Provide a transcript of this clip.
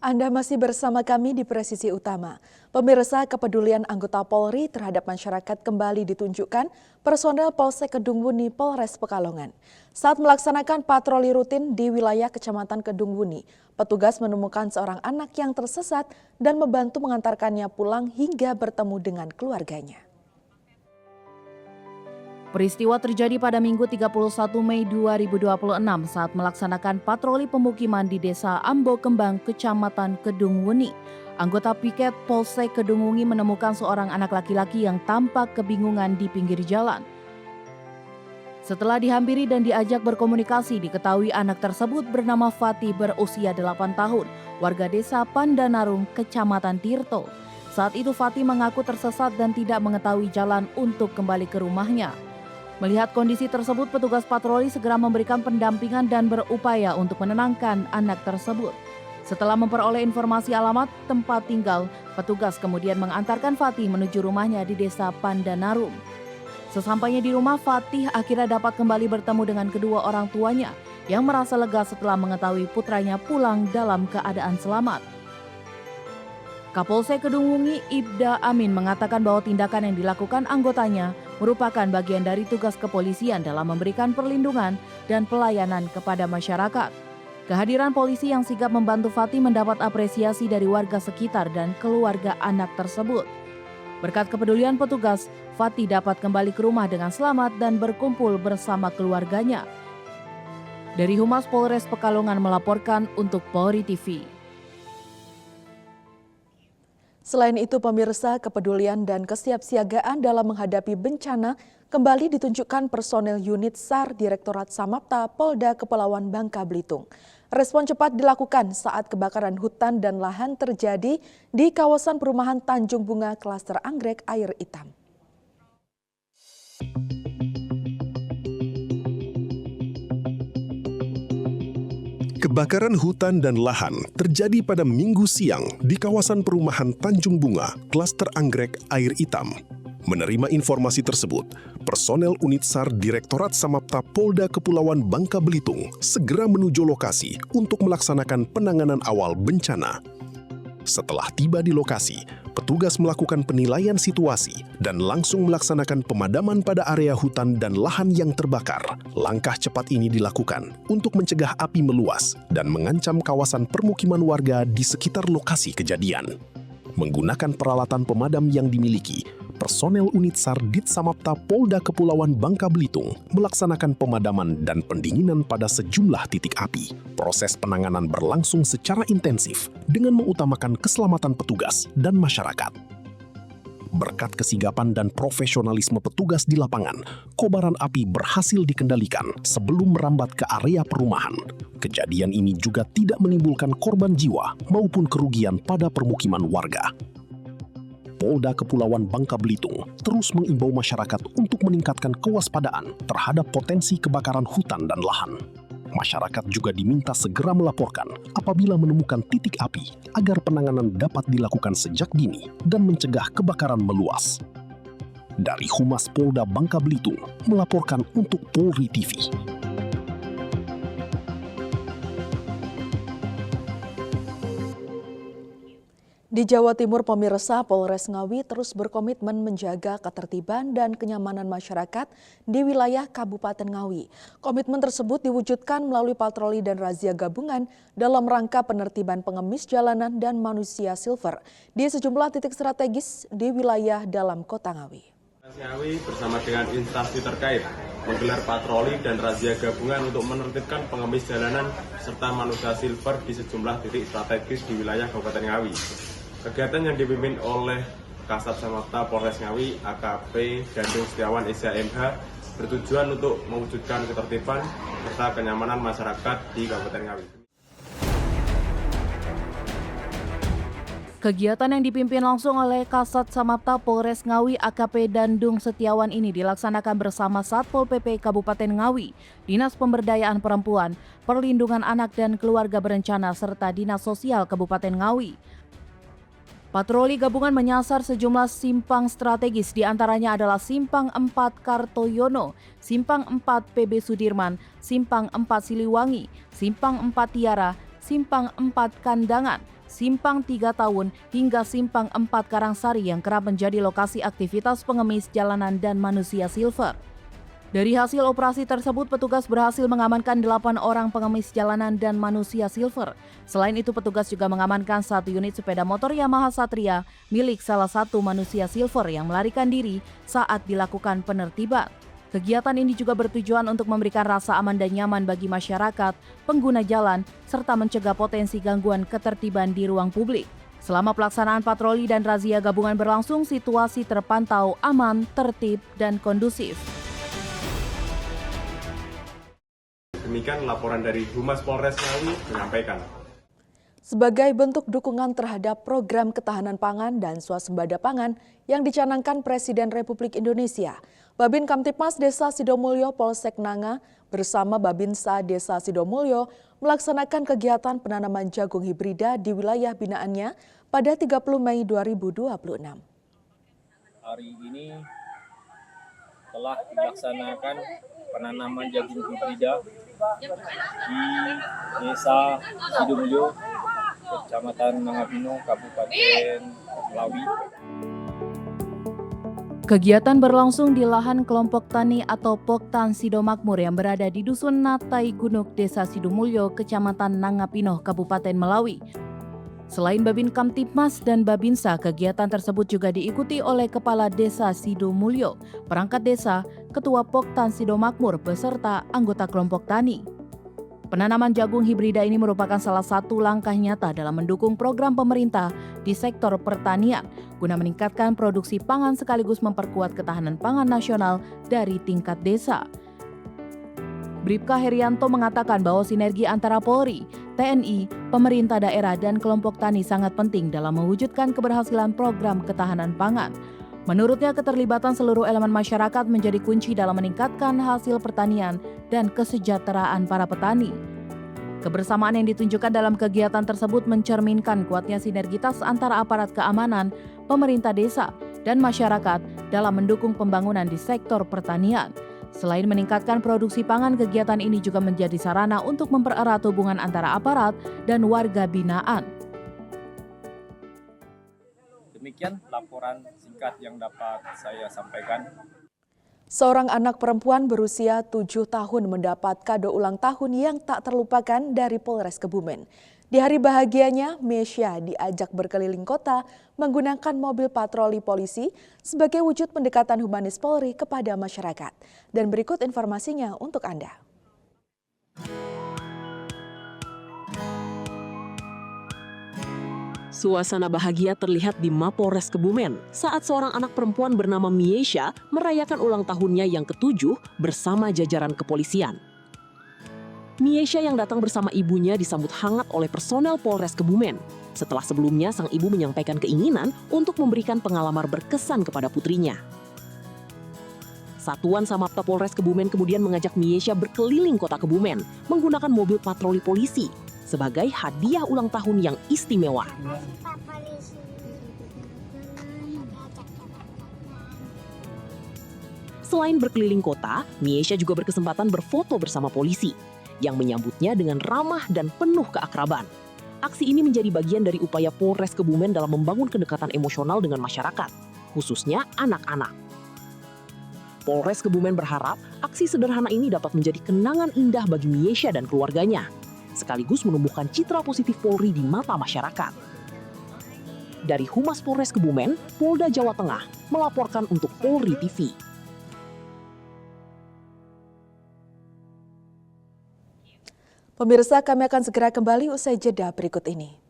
Anda masih bersama kami di Presisi Utama. Pemirsa, kepedulian anggota Polri terhadap masyarakat kembali ditunjukkan personel Polsek Kedung Wuni Polres Pekalongan. Saat melaksanakan patroli rutin di wilayah Kecamatan Kedung Wuni, petugas menemukan seorang anak yang tersesat dan membantu mengantarkannya pulang hingga bertemu dengan keluarganya. Peristiwa terjadi pada Minggu 31 Mei 2026 saat melaksanakan patroli pemukiman di Desa Ambo Kembang, Kecamatan Kedung Wuni. Anggota piket Polsek Kedung Wuni menemukan seorang anak laki-laki yang tampak kebingungan di pinggir jalan. Setelah dihampiri dan diajak berkomunikasi, diketahui anak tersebut bernama Fatih berusia 8 tahun, warga Desa Pandanarum, Kecamatan Tirto. Saat itu Fatih mengaku tersesat dan tidak mengetahui jalan untuk kembali ke rumahnya. Melihat kondisi tersebut, petugas patroli segera memberikan pendampingan dan berupaya untuk menenangkan anak tersebut. Setelah memperoleh informasi alamat tempat tinggal, petugas kemudian mengantarkan Fatih menuju rumahnya di Desa Pandanarum. Sesampainya di rumah, Fatih akhirnya dapat kembali bertemu dengan kedua orang tuanya yang merasa lega setelah mengetahui putranya pulang dalam keadaan selamat. Kapolsek Kedung Wuni Ibda Amin mengatakan bahwa tindakan yang dilakukan anggotanya merupakan bagian dari tugas kepolisian dalam memberikan perlindungan dan pelayanan kepada masyarakat. Kehadiran polisi yang sigap membantu Fatih mendapat apresiasi dari warga sekitar dan keluarga anak tersebut. Berkat kepedulian petugas, Fatih dapat kembali ke rumah dengan selamat dan berkumpul bersama keluarganya. Dari Humas Polres Pekalongan melaporkan untuk Polri TV. Selain itu, pemirsa, kepedulian dan kesiapsiagaan dalam menghadapi bencana kembali ditunjukkan personel unit SAR Direktorat Samapta Polda Kepulauan Bangka Belitung. Respon cepat dilakukan saat kebakaran hutan dan lahan terjadi di kawasan perumahan Tanjung Bunga Klaster Anggrek Air Hitam. Kebakaran hutan dan lahan terjadi pada Minggu siang di kawasan perumahan Tanjung Bunga, Klaster Anggrek Air Hitam. Menerima informasi tersebut, personel unit SAR Direktorat Samapta Polda Kepulauan Bangka Belitung segera menuju lokasi untuk melaksanakan penanganan awal bencana. Setelah tiba di lokasi, petugas melakukan penilaian situasi dan langsung melaksanakan pemadaman pada area hutan dan lahan yang terbakar. Langkah cepat ini dilakukan untuk mencegah api meluas dan mengancam kawasan permukiman warga di sekitar lokasi kejadian. Menggunakan peralatan pemadam yang dimiliki, personel unit SAR Dit Samapta Polda Kepulauan Bangka Belitung melaksanakan pemadaman dan pendinginan pada sejumlah titik api. Proses penanganan berlangsung secara intensif dengan mengutamakan keselamatan petugas dan masyarakat. Berkat kesigapan dan profesionalisme petugas di lapangan, kobaran api berhasil dikendalikan sebelum merambat ke area perumahan. Kejadian ini juga tidak menimbulkan korban jiwa maupun kerugian pada permukiman warga. Polda Kepulauan Bangka Belitung terus mengimbau masyarakat untuk meningkatkan kewaspadaan terhadap potensi kebakaran hutan dan lahan. Masyarakat juga diminta segera melaporkan apabila menemukan titik api agar penanganan dapat dilakukan sejak dini dan mencegah kebakaran meluas. Dari Humas Polda Bangka Belitung melaporkan untuk Polri TV. Di Jawa Timur, pemirsa, Polres Ngawi terus berkomitmen menjaga ketertiban dan kenyamanan masyarakat di wilayah Kabupaten Ngawi. Komitmen tersebut diwujudkan melalui patroli dan razia gabungan dalam rangka penertiban pengemis jalanan dan manusia silver di sejumlah titik strategis di wilayah dalam kota Ngawi. Ngawi bersama dengan instansi terkait menggelar patroli dan razia gabungan untuk menertibkan pengemis jalanan serta manusia silver di sejumlah titik strategis di wilayah Kabupaten Ngawi. Kegiatan yang dipimpin oleh Kasat Samapta Polres Ngawi AKP Dandung Setiawan SHMH bertujuan untuk mewujudkan ketertiban serta kenyamanan masyarakat di Kabupaten Ngawi. Kegiatan yang dipimpin langsung oleh Kasat Samapta Polres Ngawi AKP Dandung Setiawan ini dilaksanakan bersama Satpol PP Kabupaten Ngawi, Dinas Pemberdayaan Perempuan, Perlindungan Anak dan Keluarga Berencana serta Dinas Sosial Kabupaten Ngawi. Patroli gabungan menyasar sejumlah simpang strategis, diantaranya adalah Simpang 4 Kartoyono, Simpang 4 PB Sudirman, Simpang 4 Siliwangi, Simpang 4 Tiara, Simpang 4 Kandangan, Simpang 3 Tahun hingga Simpang 4 Karangsari yang kerap menjadi lokasi aktivitas pengemis jalanan dan manusia silver. Dari hasil operasi tersebut, petugas berhasil mengamankan 8 orang pengemis jalanan dan manusia silver. Selain itu, petugas juga mengamankan 1 unit sepeda motor Yamaha Satria milik salah satu manusia silver yang melarikan diri saat dilakukan penertiban. Kegiatan ini juga bertujuan untuk memberikan rasa aman dan nyaman bagi masyarakat, pengguna jalan, serta mencegah potensi gangguan ketertiban di ruang publik. Selama pelaksanaan patroli dan razia gabungan berlangsung, situasi terpantau aman, tertib, dan kondusif. Demikian laporan dari Humas Polres Ngawi menyampaikan. Sebagai bentuk dukungan terhadap program ketahanan pangan dan swasembada pangan yang dicanangkan Presiden Republik Indonesia, Babin Kamtipmas Desa Sidomulyo Polsek Nanga bersama Babinsa Desa Sidomulyo melaksanakan kegiatan penanaman jagung hibrida di wilayah binaannya pada 30 Mei 2026. Hari ini telah dilaksanakan penanaman jagung hibrida di Desa Sidomulyo, Kecamatan Nangapino, Kabupaten Melawi. Kegiatan berlangsung di lahan kelompok tani atau Poktan Sidomakmur yang berada di Dusun Natai Gunuk, Desa Sidomulyo, Kecamatan Nangapino, Kabupaten Melawi. Selain Babin Kamtipmas dan Babinsa, kegiatan tersebut juga diikuti oleh Kepala Desa Sidomulyo, perangkat desa, Ketua Poktan Sidomakmur, beserta anggota kelompok tani. Penanaman jagung hibrida ini merupakan salah satu langkah nyata dalam mendukung program pemerintah di sektor pertanian guna meningkatkan produksi pangan sekaligus memperkuat ketahanan pangan nasional dari tingkat desa. Bribka Herianto mengatakan bahwa sinergi antara Polri, TNI, pemerintah daerah, dan kelompok tani sangat penting dalam mewujudkan keberhasilan program ketahanan pangan. Menurutnya, keterlibatan seluruh elemen masyarakat menjadi kunci dalam meningkatkan hasil pertanian dan kesejahteraan para petani. Kebersamaan yang ditunjukkan dalam kegiatan tersebut mencerminkan kuatnya sinergitas antara aparat keamanan, pemerintah desa, dan masyarakat dalam mendukung pembangunan di sektor pertanian. Selain meningkatkan produksi pangan, kegiatan ini juga menjadi sarana untuk mempererat hubungan antara aparat dan warga binaan. Demikian laporan singkat yang dapat saya sampaikan. Seorang anak perempuan berusia 7 tahun mendapat kado ulang tahun yang tak terlupakan dari Polres Kebumen. Di hari bahagianya, Mesya diajak berkeliling kota menggunakan mobil patroli polisi sebagai wujud pendekatan humanis Polri kepada masyarakat. Dan berikut informasinya untuk Anda. Suasana bahagia terlihat di Mapolres Kebumen saat seorang anak perempuan bernama Miesha merayakan ulang tahunnya yang ke-7 bersama jajaran kepolisian. Miesha yang datang bersama ibunya disambut hangat oleh personel Polres Kebumen. Setelah sebelumnya sang ibu menyampaikan keinginan untuk memberikan pengalaman berkesan kepada putrinya. Satuan Samapta Polres Kebumen kemudian mengajak Miesha berkeliling kota Kebumen menggunakan mobil patroli polisi sebagai hadiah ulang tahun yang istimewa. Selain berkeliling kota, Miesha juga berkesempatan berfoto bersama polisi yang menyambutnya dengan ramah dan penuh keakraban. Aksi ini menjadi bagian dari upaya Polres Kebumen dalam membangun kedekatan emosional dengan masyarakat, khususnya anak-anak. Polres Kebumen berharap aksi sederhana ini dapat menjadi kenangan indah bagi Miesha dan keluarganya, sekaligus menumbuhkan citra positif Polri di mata masyarakat. Dari Humas Polres Kebumen, Polda Jawa Tengah melaporkan untuk Polri TV. Pemirsa, kami akan segera kembali usai jeda berikut ini.